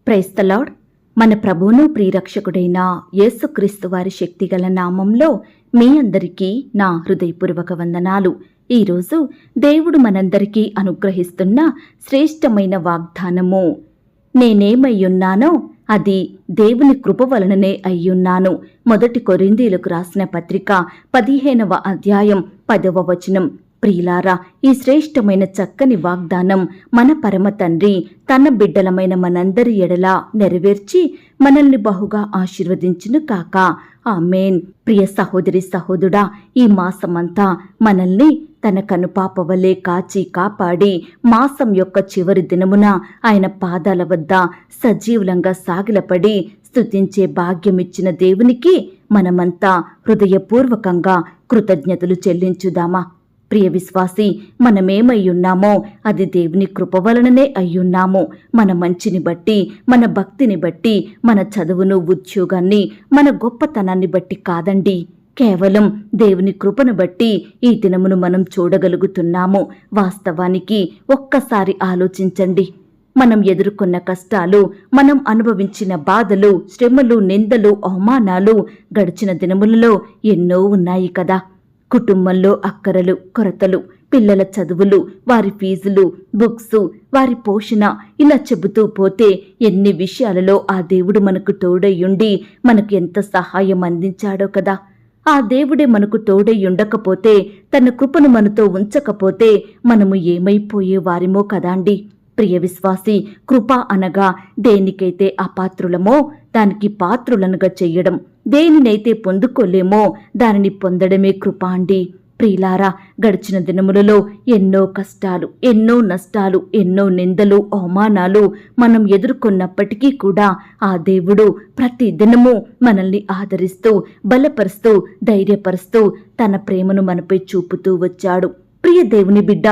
Praise the lord. మన ప్రభువును ప్రియరక్షకుడైన యేసుక్రీస్తు వారి శక్తిగల నామంలో మీ అందరికీ నా హృదయపూర్వక వందనాలు. ఈరోజు దేవుడు మనందరికీ అనుగ్రహిస్తున్న శ్రేష్టమైన వాగ్దానము, నేనేమయ్యున్నానో అది దేవుని కృప వలననే అయ్యున్నాను. 1 కొరింథీయులకు రాసిన పత్రిక 15వ అధ్యాయం 10వ వచనం. ప్రియులారా, ఈ శ్రేష్టమైన చక్కని వాగ్దానం మన పరమ తండ్రి తన బిడ్డలమైన మనందరి ఎడల నెరవేర్చి మనల్ని బహుగా ఆశీర్వదించును కాక. ఆమేన్. ప్రియ సహోదరి సహోదరుడా, ఈ మాసమంతా మనల్ని తన కనుపాప వలె కాచి కాపాడి మాసం యొక్క చివరి దినమున ఆయన పాదాల వద్ద సజీవులంగా సాగిలపడి స్తుతించే భాగ్యమిచ్చిన దేవునికి మనమంతా హృదయపూర్వకంగా కృతజ్ఞతలు చెల్లించుదామా? ప్రియ విశ్వాసి, మనమేమయ్యున్నామో అది దేవుని కృప వలననే అయ్యున్నాము. మన మంచిని బట్టి, మన భక్తిని బట్టి, మన చదువును, ఉద్యోగాన్ని, మన గొప్పతనాన్ని బట్టి కాదండి. కేవలం దేవుని కృపను బట్టి ఈ దినమును మనం చూడగలుగుతున్నాము. వాస్తవానికి ఒక్కసారి ఆలోచించండి. మనం ఎదుర్కొన్న కష్టాలు, మనం అనుభవించిన బాధలు, శ్రమలు, నిందలు, అవమానాలు గడిచిన దినములలో ఎన్నో ఉన్నాయి కదా. కుటుంబంలో అక్కరలు, కొరతలు, పిల్లల చదువులు, వారి ఫీజులు, బుక్స్, వారి పోషణ, ఇలా చెబుతూ పోతే ఎన్ని విషయాలలో ఆ దేవుడు మనకు తోడయ్యుండి మనకు ఎంత సహాయం అందించాడో కదా. ఆ దేవుడే మనకు తోడయ్యుండకపోతే, తన కృపను మనతో ఉంచకపోతే మనము ఏమైపోయే వారిమో కదాండి. ప్రియ విశ్వాసి, కృప అనగా దేనికైతే అపాత్రులమో దానికి పాత్రులనుగా చెయ్యడం, దేనినైతే పొందుకోలేమో దానిని పొందడమే కృప అండి. ప్రియులారా, గడిచిన దినములలో ఎన్నో కష్టాలు, ఎన్నో నష్టాలు, ఎన్నో నిందలు, అవమానాలు మనం ఎదుర్కొన్నప్పటికీ కూడా ఆ దేవుడు ప్రతి దినము మనల్ని ఆదరిస్తూ, బలపరుస్తూ, ధైర్యపరుస్తూ తన ప్రేమను మనపై చూపుతూ వచ్చాడు. ప్రియ దేవుని బిడ్డ,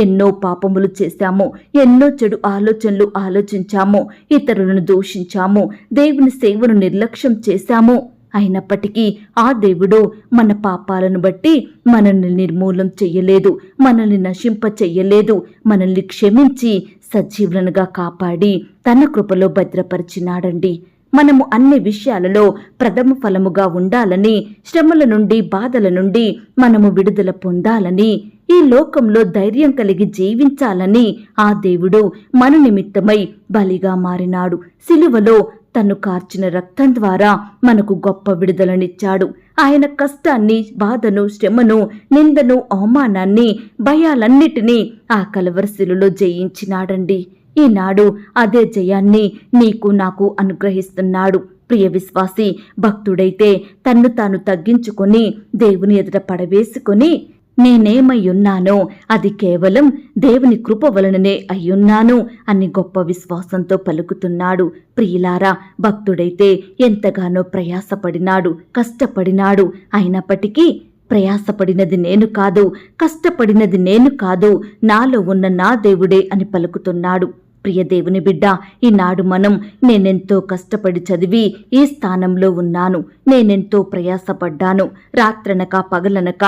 ఎన్నో పాపములు చేశాము, ఎన్నో చెడు ఆలోచనలు ఆలోచించాము, ఇతరులను దూషించాము, దేవుని సేవను నిర్లక్ష్యం చేశాము. అయినప్పటికీ ఆ దేవుడు మన పాపాలను బట్టి మనల్ని నిర్మూలం చెయ్యలేదు, మనల్ని నశింప చెయ్యలేదు. మనల్ని క్షమించి సజీవులనుగా కాపాడి తన కృపలో భద్రపరిచినాడండి. మనము అన్ని విషయాలలో ప్రథమ ఫలముగా ఉండాలని, శ్రమల నుండి, బాధల నుండి మనము విడుదల పొందాలని, ఈ లోకంలో ధైర్యం కలిగి జీవించాలని ఆ దేవుడు మన నిమిత్తమై బలిగా మారినాడు. సిలువలో తను కార్చిన రక్తం ద్వారా మనకు గొప్ప విడుదలనిచ్చాడు. ఆయన కష్టాన్ని, బాధను, శ్రమను, నిందను, అవమానాన్ని, భయాలన్నిటినీ ఆ కలవరి శిలువలో జయించినాడండి. ఈనాడు అదే జయాన్ని నీకు, నాకు అనుగ్రహిస్తున్నాడు. ప్రియ విశ్వాసి, భక్తుడైతే తన్ను తాను తగ్గించుకొని దేవుని ఎదుట పడవేసుకొని నేనేమయ్యున్నానో అది కేవలం దేవుని కృప వలననే అయ్యున్నాను అని గొప్ప విశ్వాసంతో పలుకుతున్నాడు. ప్రియులారా, భక్తుడైతే ఎంతగానో ప్రయాసపడినాడు, కష్టపడినాడు. అయినప్పటికీ ప్రయాసపడినది నేను కాదు, కష్టపడినది నేను కాదు, నాలో ఉన్న నా దేవుడే అని పలుకుతున్నాడు. ప్రియ దేవుని బిడ్డ, ఈనాడు మనం నేనెంతో కష్టపడి చదివి ఈ స్థానంలో ఉన్నాను, నేనెంతో ప్రయాసపడ్డాను, రాత్రనక పగలనక,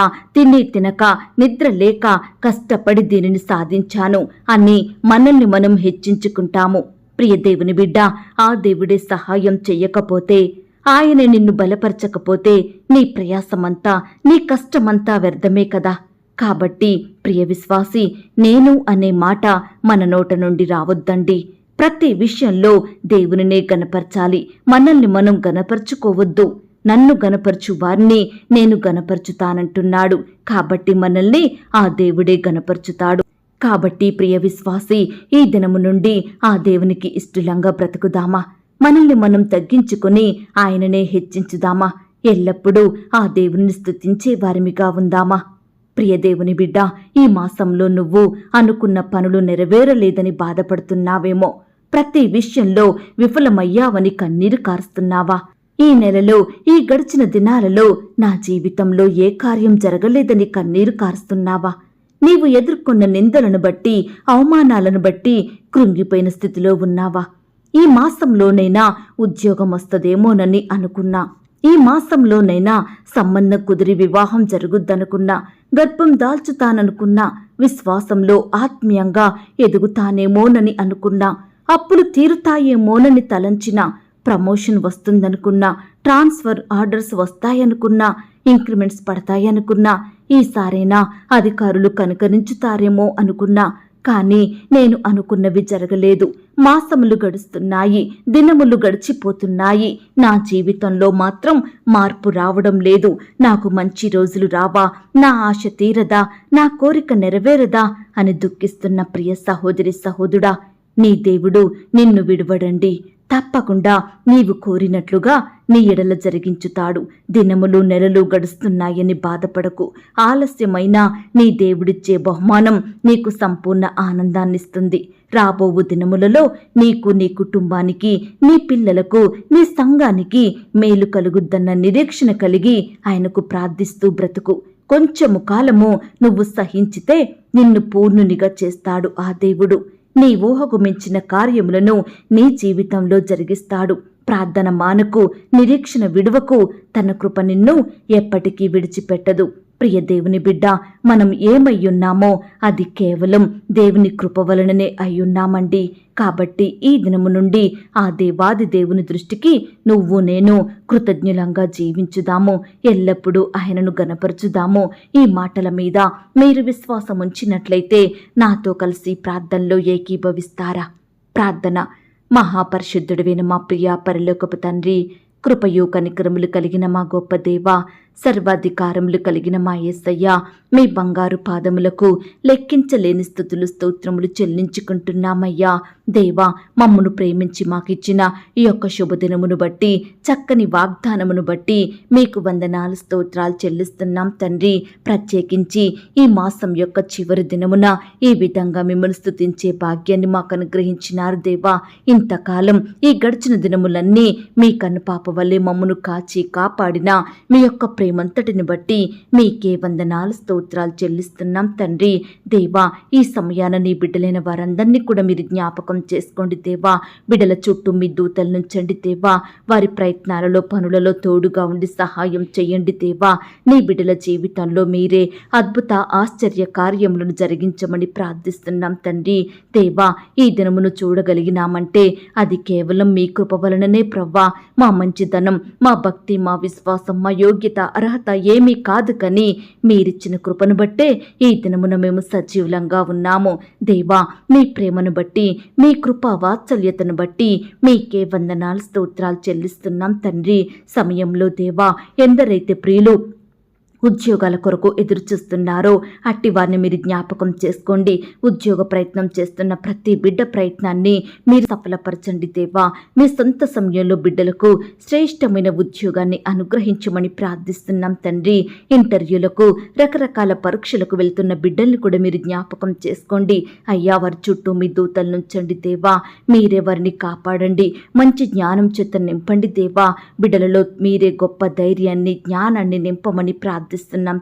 తినక నిద్ర లేక కష్టపడి దీనిని సాధించాను అని మనల్ని మనం హెచ్చించుకుంటాము. ప్రియ దేవుని బిడ్డ, ఆ దేవుడే సహాయం చెయ్యకపోతే, ఆయన నిన్ను బలపరచకపోతే నీ ప్రయాసమంతా, నీ కష్టమంతా వ్యర్థమే కదా. కాబట్టి ప్రియ విశ్వాసి, నేను అనే మాట మన నోట నుండి రావద్దండి. ప్రతి విషయంలో దేవునినే గనపరచాలి, మనల్ని మనం గనపరుచుకోవద్దు. నన్ను గనపరచు వారిని నేను గనపరుచుతానంటున్నాడు. కాబట్టి మనల్ని ఆ దేవుడే గనపరుచుతాడు. కాబట్టి ప్రియ విశ్వాసి, ఈ దినము నుండి ఆ దేవునికి ఇష్టలంగా బ్రతుకుదామా? మనల్ని మనం తగ్గించుకుని ఆయననే హెచ్చించుదామా? ఎల్లప్పుడూ ఆ దేవుని స్తుతించే వారిమిగా ఉందామా? ప్రియ దేవుని బిడ్డ, ఈ మాసంలో నువ్వు అనుకున్న పనులు నెరవేరలేదని బాధపడుతున్నావేమో, ప్రతి విషయంలో విఫలమయ్యావని కన్నీరు కారుస్తున్నావా? ఈ నెలలో, ఈ గడిచిన దినాలలో నా జీవితంలో ఏ కార్యం జరగలేదని కన్నీరు కారుస్తున్నావా? నీవు ఎదుర్కొన్న నిందలను బట్టి, అవమానాలను బట్టి కృంగిపోయిన స్థితిలో ఉన్నావా? ఈ మాసంలోనైనా ఉద్యోగం వస్తదేమోనని అనుకున్నా, ఈ మాసంలోనైనా సంబంధం కుదిరి వివాహం జరుగుద్దనుకున్నా, గర్భం దాల్చుతాననుకున్నా, విశ్వాసంలో ఆత్మీయంగా ఎదుగుతానేమోనని అనుకున్నా, అప్పులు తీరుతాయేమోనని తలంచిన, ప్రమోషన్ వస్తుందనుకున్నా, ట్రాన్స్ఫర్ ఆర్డర్స్ వస్తాయనుకున్నా, ఇంక్రిమెంట్స్ పడతాయనుకున్నా, ఈసారైనా అధికారులు కనుకరించుతారేమో అనుకున్నా, కానీ నేను అనుకున్నవి జరగలేదు. మాసములు గడుస్తున్నాయి, దినములు గడిచిపోతున్నాయి. నా జీవితంలో మాత్రం మార్పు రావడం లేదు. నాకు మంచి రోజులు రావా, నా ఆశ తీరదా, నా కోరిక నెరవేరదా అని దుఃఖిస్తున్న ప్రియ సహోదరి సహోదరుడా, నీ దేవుడు నిన్ను విడువడండి. తప్పకుండా నీవు కోరినట్లుగా నీ ఎడల జరిగించుతాడు. దినములు నెలలు గడుస్తున్నాయని బాధపడకు. ఆలస్యమైనా నీ దేవుడిచ్చే బహుమానం నీకు సంపూర్ణ ఆనందాన్నిస్తుంది. రాబోవు దినములలో నీకు, నీ కుటుంబానికి, నీ పిల్లలకు, నీ సంఘానికి మేలు కలుగుద్దన్న నిరీక్షణ కలిగి ఆయనకు ప్రార్థిస్తూ బ్రతుకు. కొంచెము కాలము నువ్వు సహించితే నిన్ను పూర్ణునిగా చేస్తాడు ఆ దేవుడు. నీ ఊహకు మించిన కార్యములను నీ జీవితంలో జరిగిస్తాడు. ప్రార్థన మానకు, నిరీక్షణ విడువకు. తన కృప నిన్ను ఎప్పటికీ విడిచిపెట్టదు. ప్రియ దేవుని బిడ్డ, మనం ఏమయ్యున్నామో అది కేవలం దేవుని కృప వలననే అయ్యున్నామండి. కాబట్టి ఈ దినము నుండి ఆ దేవాది దేవుని దృష్టికి నువ్వు నేను కృతజ్ఞులంగా జీవించుదాము. ఎల్లప్పుడూ ఆయనను గణపరచుదాము. ఈ మాటల మీద మీరు విశ్వాసం ఉంచినట్లయితే నాతో కలిసి ప్రార్థనలో ఏకీభవిస్తారా? ప్రార్థన. మహాపరిశుద్ధుడైన మా ప్రియ పరలోకపు తండ్రి, కృపయు కనికరములు కలిగిన మా గొప్ప దేవా, సర్వాధికారములు కలిగిన మా యేసయ్య, మీ బంగారు పాదములకు లెక్కించలేని స్తుతులు స్తోత్రములు చెల్లించుకుంటున్నామయ్యా. దేవా, మమ్మను ప్రేమించి మాకిచ్చిన ఈ యొక్క శుభదినమును బట్టి, చక్కని వాగ్దానమును బట్టి మీకు వందనాలు స్తోత్రాలు చెల్లిస్తున్నాం తండ్రి. ప్రత్యేకించి ఈ మాసం యొక్క చివరి దినమున ఈ విధంగా మిమ్మల్ని స్తుతించే భాగ్యాన్ని మాకు అనుగ్రహించినారు దేవా. ఇంతకాలం ఈ గడిచిన దినములన్నీ మీ కన్నుపాప వల్లే మమ్మను కాచి కాపాడిన మీ యొక్క ప్రేమంతటిని బట్టి మీకే వందనాలు స్తోత్రాలు చెల్లిస్తున్నాం తండ్రి. దేవా, ఈ సమయాన నీ బిడ్డలైన వారందరినీ కూడా మీరు జ్ఞాపకం చేసుకోండి దేవా. బిడ్డల చుట్టూ మీ దూతలు నుంచండి దేవా. వారి ప్రయత్నాలలో, పనులలో తోడుగా ఉండి సహాయం చేయండి దేవా. నీ బిడ్డల జీవితంలో మీరే అద్భుత ఆశ్చర్య కార్యములను జరిగించమని ప్రార్థిస్తున్నాం తండ్రి. దేవా, ఈ దినమును చూడగలిగినామంటే అది కేవలం మీ కృప వలననే ప్రవ్వా. మా మంచితనం, మా భక్తి, మా విశ్వాసం, మా యోగ్యత, అర్హత ఏమీ కాదు కానీ మీరిచ్చిన కృపను బట్టే ఈ దినమున మేము సజీవులంగా ఉన్నాము దేవా. మీ ప్రేమను బట్టి, మీ కృపా వాత్సల్యతను బట్టి మీకే వందనాలు స్తోత్రాలు చెల్లిస్తున్నాం తండ్రి. సమయంలో దేవా, ఎందరైతే ప్రియులు ఉద్యోగాల కొరకు ఎదురు చూస్తున్నారో అట్టి వారిని మీరు జ్ఞాపకం చేసుకోండి. ఉద్యోగ ప్రయత్నం చేస్తున్న ప్రతి బిడ్డ ప్రయత్నాన్ని మీరు సఫలపరచండి దేవా. మీ సొంత సమయంలో బిడ్డలకు శ్రేష్టమైన ఉద్యోగాన్ని అనుగ్రహించమని ప్రార్థిస్తున్నాం తండ్రి. ఇంటర్వ్యూలకు, రకరకాల పరీక్షలకు వెళ్తున్న బిడ్డల్ని కూడా మీరు జ్ఞాపకం చేసుకోండి అయ్యా. వారి చుట్టూ మీ దూతలు నుంచండి దేవా. మీరే వారిని కాపాడండి. మంచి జ్ఞానం చేత నింపండి దేవా. బిడ్డలలో మీరే గొప్ప ధైర్యాన్ని, జ్ఞానాన్ని నింపమని ప్రార్థిస్తున్నాం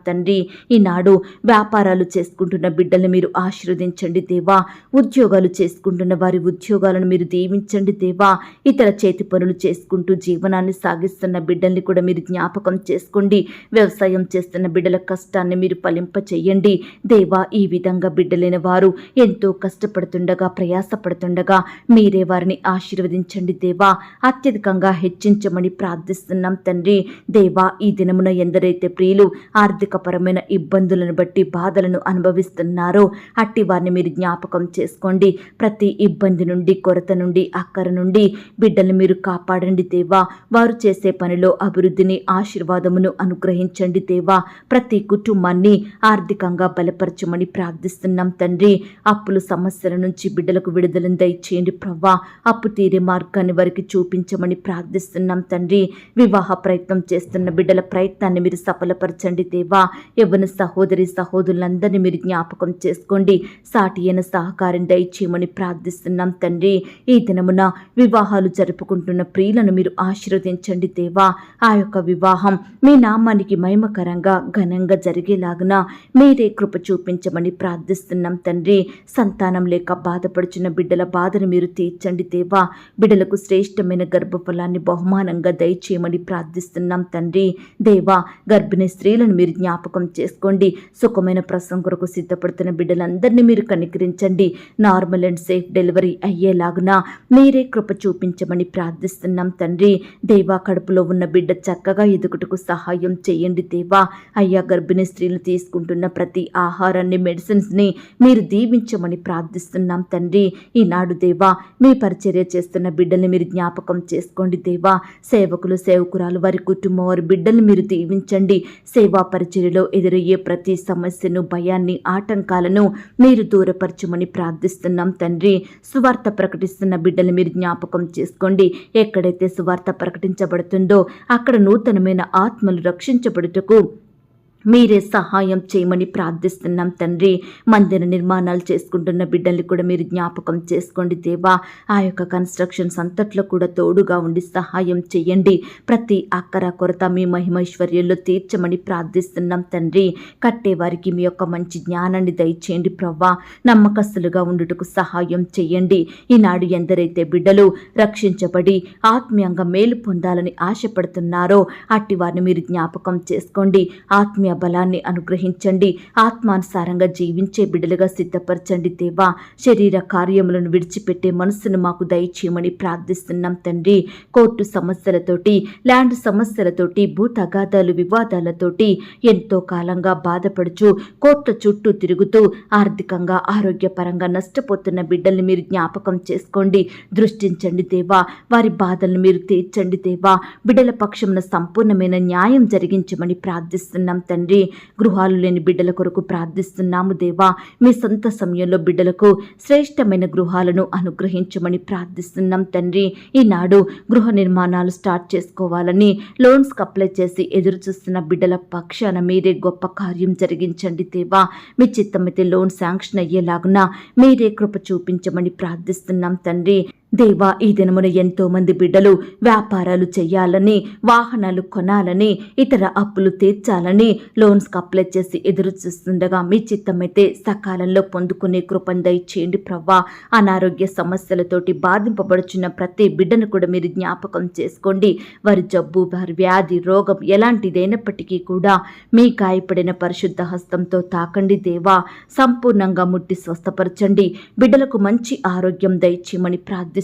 తండ్రి. ఈనాడు వ్యాపారాలు చేసుకుంటున్న బిడ్డలను మీరు ఆశీర్వదించండి దేవా. ఉద్యోగాలు చేసుకుంటున్న వారి ఉద్యోగాలను మీరు దీవించండి దేవా. ఇతర చేతి పనులు చేసుకుంటూ జీవనాన్ని సాగిస్తున్న బిడ్డల్ని కూడా మీరు జ్ఞాపకం చేసుకోండి. వ్యవసాయం చేస్తున్న బిడ్డల కష్టాన్ని మీరు ఫలింప చెయ్యండి దేవా. ఈ విధంగా బిడ్డలైన వారు ఎంతో కష్టపడుతుండగా, ప్రయాసపడుతుండగా మీరే వారిని ఆశీర్వదించండి దేవా. అత్యధికంగా హెచ్చించమని ప్రార్థిస్తున్నాం తండ్రి. దేవా, ఈ దినమున ఎందరైతే ప్రియులు ఆర్థికపరమైన ఇబ్బందులను బట్టి బాధలను అనుభవిస్తున్నారో అట్టి వారిని మీరు జ్ఞాపకం చేసుకోండి. ప్రతి ఇబ్బంది నుండి, కొరత నుండి, అక్కర నుండి బిడ్డలు మీరు కాపాడండి దేవా. వారు చేసే పనిలో అభివృద్ధిని, ఆశీర్వాదమును అనుగ్రహించండి దేవా. ప్రతి కుటుంబాన్ని ఆర్థికంగా బలపరచమని ప్రార్థిస్తున్నాం తండ్రి. అప్పుల సమస్యల నుంచి బిడ్డలకు విడుదలను దయచేయండి ప్రవ్వా. అప్పు తీరే మార్గాన్ని వారికి చూపించమని ప్రార్థిస్తున్నాం తండ్రి. వివాహ ప్రయత్నం చేస్తున్న బిడ్డల ప్రయత్నాన్ని మీరు సఫలపరచండి దేవా. యవ్వన సహోదరి సహోదరులందరినీ మీరు జ్ఞాపకం చేసుకోండి. సాటి అయిన సహకారం దయచేయమని ప్రార్థిస్తున్నాం తండ్రి. ఈ దినమున వివాహాలు జరుపుకుంటున్న ప్రియులను మీరు ఆశీర్వదించండి దేవా. ఆ యొక్క వివాహం మీ నామానికి మహిమకరంగా, ఘనంగా జరిగేలాగున మీరే కృప చూపించమని ప్రార్థిస్తున్నాం తండ్రి. సంతానం లేక బాధపడుచున్న బిడ్డల బాధను మీరు తీర్చండి దేవా. బిడ్డలకు శ్రేష్టమైన గర్భఫలాన్ని బహుమానంగా దయచేయమని ప్రార్థిస్తున్నాం తండ్రి. దేవా, గర్భిణీ స్త్రీ స్త్రీలను మీరు జ్ఞాపకం చేసుకోండి. సుఖమైన ప్రసవం కొరకు సిద్ధపడుతున్న బిడ్డలందరినీ మీరు కనికరించండి. నార్మల్ అండ్ సేఫ్ డెలివరీ అయ్యేలాగున మీరే కృప చూపించమని ప్రార్థిస్తున్నాం తండ్రి. దేవా, కడుపులో ఉన్న బిడ్డ చక్కగా ఎదుగుటకు సహాయం చేయండి దేవా. అయ్యా, గర్భిణీ స్త్రీలు తీసుకుంటున్న ప్రతి ఆహారాన్ని, మెడిసిన్స్ని మీరు దీవించమని ప్రార్థిస్తున్నాం తండ్రి. ఈనాడు దేవా, మీ పరిచర్య చేస్తున్న బిడ్డల్ని మీరు జ్ఞాపకం చేసుకోండి దేవా. సేవకులు, సేవకురాలు, వారి కుటుంబం, వారి బిడ్డల్ని మీరు దీవించండి. సేవా పరిచర్యలో ఎదురయ్యే ప్రతి సమస్యను, భయాన్ని, ఆటంకాలను మీరు దూరపరచమని ప్రార్థిస్తున్నాం తండ్రి. సువార్త ప్రకటిస్తున్న బిడ్డల్ని మీరు జ్ఞాపకం చేసుకోండి. ఎక్కడైతే సువార్త ప్రకటించబడుతుందో అక్కడ నూతనమైన ఆత్మలు రక్షించబడుటకు మీరే సహాయం చేయమని ప్రార్థిస్తున్నాం తండ్రి. మందిర నిర్మాణాలు చేసుకుంటున్న బిడ్డల్ని కూడా మీరు జ్ఞాపకం చేసుకోండి దేవా. ఆ యొక్క కన్స్ట్రక్షన్స్ అంతట్లో కూడా తోడుగా ఉండి సహాయం చేయండి. ప్రతి అక్కర కొరత మీ మహిమైశ్వర్యంలో తీర్చమని ప్రార్థిస్తున్నాం తండ్రి. కట్టేవారికి మీ యొక్క మంచి జ్ఞానాన్ని దయచేయండి ప్రవ్వా. నమ్మకస్తులుగా ఉండుటకు సహాయం చేయండి. ఈనాడు ఎందరైతే బిడ్డలు రక్షించబడి ఆత్మీయంగా మేలు పొందాలని ఆశపడుతున్నారో అట్టి వారిని మీరు జ్ఞాపకం చేసుకోండి. ఆత్మీయ బలాన్ని అనుగ్రహించండి. ఆత్మానుసారంగా జీవించే బిడ్డలుగా సిద్ధపరచండి దేవా. శరీర కార్యములను విడిచిపెట్టే మనసును మాకు దయచేయమని ప్రార్థిస్తున్నాం తండ్రి. కోర్టు సమస్యలతోటి, ల్యాండ్ సమస్యలతోటి, భూ తగాదాలు, వివాదాలతోటి ఎంతో కాలంగా బాధపడుచు కోర్టు చుట్టూ తిరుగుతూ ఆర్థికంగా, ఆరోగ్యపరంగా నష్టపోతున్న బిడ్డల్ని మీరు జ్ఞాపకం చేసుకోండి. దృష్టించండి దేవా. వారి బాధలను మీరు తీర్చండి దేవా. బిడ్డల పక్షమున సంపూర్ణమైన న్యాయం జరిగించమని ప్రార్థిస్తున్నాం తండ్రి. గృహాలు లేని బిడ్డల కొరకు ప్రార్థిస్తున్నాము దేవా. మీ సొంత సమయంలో బిడ్డలకు శ్రేష్టమైన గృహాలను అనుగ్రహించమని ప్రార్థిస్తున్నాం తండ్రి. ఈనాడు గృహ నిర్మాణాలు స్టార్ట్ చేసుకోవాలని లోన్స్కి అప్లై చేసి ఎదురు చూస్తున్న బిడ్డల పక్షాన మీరే గొప్ప కార్యం జరిగించండి దేవా. మీ చిత్తమైతే లోన్ శాంక్షన్ అయ్యేలాగున మీరే కృప చూపించమని ప్రార్థిస్తున్నాం తండ్రి. దేవా, ఈ దినమున ఎంతో మంది బిడ్డలు వ్యాపారాలు చేయాలని, వాహనాలు కొనాలని, ఇతర అప్పులు తీర్చాలని లోన్స్కి అప్లై చేసి ఎదురు చూస్తుండగా మీ చిత్తమైతే సకాలంలో పొందుకునే కృపను దయచేయండి ప్రవ్వా. అనారోగ్య సమస్యలతోటి బాధింపబడుచున్న ప్రతి బిడ్డను కూడా మీరు జ్ఞాపకం చేసుకోండి. వారి జబ్బు, వారి వ్యాధి, రోగం ఎలాంటిదైనప్పటికీ కూడా మీ గాయపడిన పరిశుద్ధ హస్తంతో తాకండి దేవా. సంపూర్ణంగా ముట్టి స్వస్థపరచండి. బిడ్డలకు మంచి ఆరోగ్యం దయచేయమని ప్రార్థిస్తున్నాం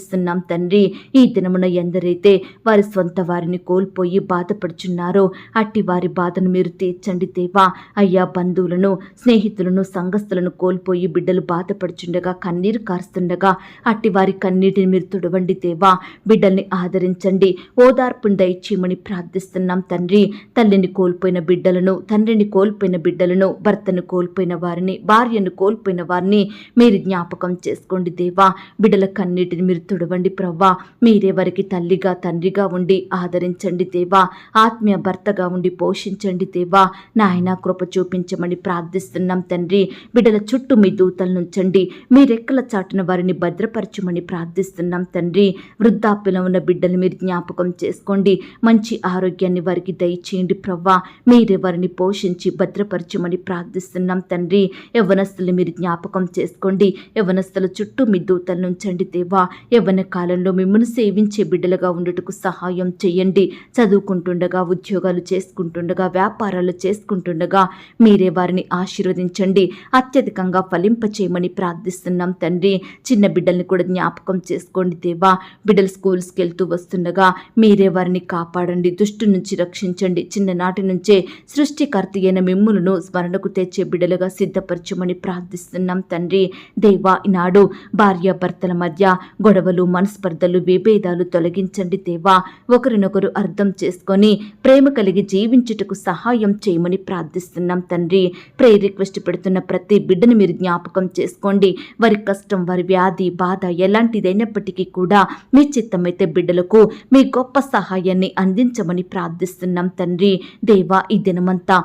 తండ్రి. ఈ దినమున ఎందరైతే వారి స్వంత వారిని కోల్పోయి బాధపడుచున్నారో అట్టి వారి బాధను మీరు తీర్చండి దేవా. అయ్యా, బంధువులను, స్నేహితులను, సంఘస్థులను కోల్పోయి బిడ్డలు బాధపడుచుండగా, కన్నీరు కారుస్తుండగా అట్టి వారి కన్నీటిని మీరు తుడవండి దేవా. బిడ్డల్ని ఆదరించండి. ఓదార్పును దయచేయమని ప్రార్థిస్తున్నాం తండ్రి. తల్లిని కోల్పోయిన బిడ్డలను, తండ్రిని కోల్పోయిన బిడ్డలను, భర్తను కోల్పోయిన వారిని, భార్యను కోల్పోయిన వారిని మీరు జ్ఞాపకం చేసుకోండి దేవా. బిడ్డల కన్నీటిని మీరు తుడవండి ప్రవ్వా. మీరే వారికి తల్లిగా, తండ్రిగా ఉండి ఆదరించండి దేవా. ఆత్మీయ భర్తగా ఉండి పోషించండి దేవా. నాయన, కృప చూపించమని ప్రార్థిస్తున్నాం తండ్రి. బిడ్డల చుట్టూ మీ దూతలు నుంచండి. మీ రెక్కల చాటున వారిని భద్రపరచమని ప్రార్థిస్తున్నాం తండ్రి. వృద్ధాప్యంలో ఉన్న బిడ్డలు మీరు జ్ఞాపకం చేసుకోండి. మంచి ఆరోగ్యాన్ని వారికి దయచేయండి ప్రవ్వా. మీరే వారిని పోషించి భద్రపరచమని ప్రార్థిస్తున్నాం తండ్రి. యవ్వనస్తులు మీరు జ్ఞాపకం చేసుకోండి. యవ్వనస్తుల చుట్టూ మీ దూతలు నుంచండి దేవా. యవ్వన కాలంలో మిమ్మల్ని సేవించే బిడ్డలుగా ఉండుటకు సహాయం చేయండి. చదువుకుంటుండగా, ఉద్యోగాలు చేసుకుంటుండగా, వ్యాపారాలు చేసుకుంటుండగా మీరే వారిని ఆశీర్వదించండి. అత్యధికంగా ఫలింపచేయమని ప్రార్థిస్తున్నాం తండ్రి. చిన్న బిడ్డల్ని కూడా జ్ఞాపకం చేసుకోండి దేవా. బిడ్డలు స్కూల్స్కి వెళ్తూ వస్తుండగా మీరే వారిని కాపాడండి. దుష్టు నుంచి రక్షించండి. చిన్ననాటి నుంచే సృష్టికర్త అయిన మిమ్ములను స్మరణకు తెచ్చే బిడ్డలుగా సిద్ధపరచమని ప్రార్థిస్తున్నాం తండ్రి. దేవా, ఈనాడు భార్యాభర్తల మధ్య గొడవలు, మనస్పర్ధలు, విభేదాలు తొలగించండి దేవా. ఒకరినొకరు అర్థం చేసుకొని ప్రేమ కలిగి జీవించుటకు సహాయం చేయమని ప్రార్థిస్తున్నాం తండ్రి. ప్రేయర్ రిక్వెస్ట్ పెడుతున్న ప్రతి బిడ్డను మీరు జ్ఞాపకం చేసుకోండి. వారి కష్టం, వారి వ్యాధి, బాధ ఎలాంటిదైనప్పటికీ కూడా మీ చిత్తమైతే బిడ్డలకు మీ గొప్ప సహాయాన్ని అందించమని ప్రార్థిస్తున్నాం తండ్రి. దేవా, ఈ దినమంతా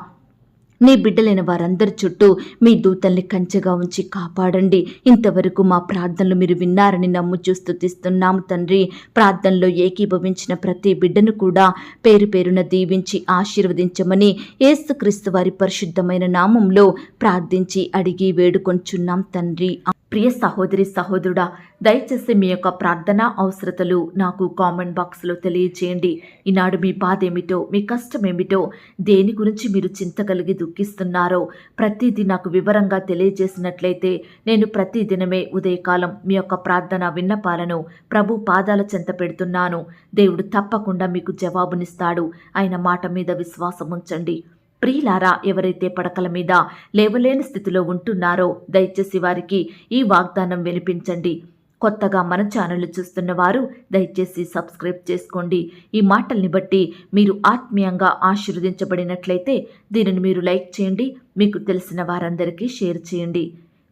నీ బిడ్డలైన వారందరి చుట్టూ మీ దూతల్ని కంచెగా ఉంచి కాపాడండి. ఇంతవరకు మా ప్రార్థనలు మీరు విన్నారని నమ్ముచూ స్తుతిస్తున్నాము తండ్రి. ప్రార్థనలో ఏకీభవించిన ప్రతి బిడ్డను కూడా పేరు పేరున దీవించి ఆశీర్వదించమని యేసుక్రీస్తు వారి పరిశుద్ధమైన నామంలో ప్రార్థించి అడిగి వేడుకొంచున్నాం తండ్రి. ప్రియ సహోదరి సహోదరుడా, దయచేసి మీ యొక్క ప్రార్థన అవసరతలు నాకు కామెంట్ బాక్స్లో తెలియచేయండి. ఈనాడు మీ బాధ ఏమిటో, మీ కష్టం ఏమిటో, దేని గురించి మీరు చింత కలిగి దుఃఖిస్తున్నారో ప్రతిదీ నాకు వివరంగా తెలియజేసినట్లయితే నేను ప్రతిదినమే ఉదయకాలం మీ యొక్క ప్రార్థన విన్నపాలను ప్రభు పాదాల చెంత పెడుతున్నాను. దేవుడు తప్పకుండా మీకు జవాబునిస్తాడు. ఆయన మాట మీద విశ్వాసం ఉంచండి. ప్రియులారా, ఎవరైతే పడకల మీద లేవలేని స్థితిలో ఉంటున్నారో దయచేసి వారికి ఈ వాగ్దానం వినిపించండి. కొత్తగా మన ఛానల్ చూస్తున్న వారు దయచేసి సబ్స్క్రైబ్ చేసుకోండి. ఈ మాటల్ని బట్టి మీరు ఆత్మీయంగా ఆశీర్వదించబడినట్లయితే దీనిని మీరు లైక్ చేయండి, మీకు తెలిసిన వారందరికీ షేర్ చేయండి.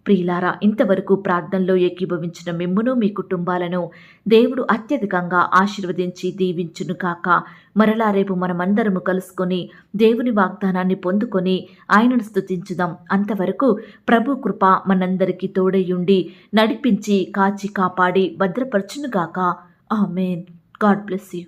ప్రియులారా, ఇంతవరకు ప్రార్థనలో ఏకీభవించిన మిమ్మును మీ కుటుంబాలను దేవుడు అత్యధికంగా ఆశీర్వదించి దీవించును కాక. మరలా రేపు మనమందరము కలుసుకొని దేవుని వాగ్దానాన్ని పొందుకొని ఆయనను స్తుతించుదాం. అంతవరకు ప్రభు కృప మనందరికీ తోడయుండి నడిపించి కాచి కాపాడి భద్రపరచునుగాక. ఆమేన్. God bless you.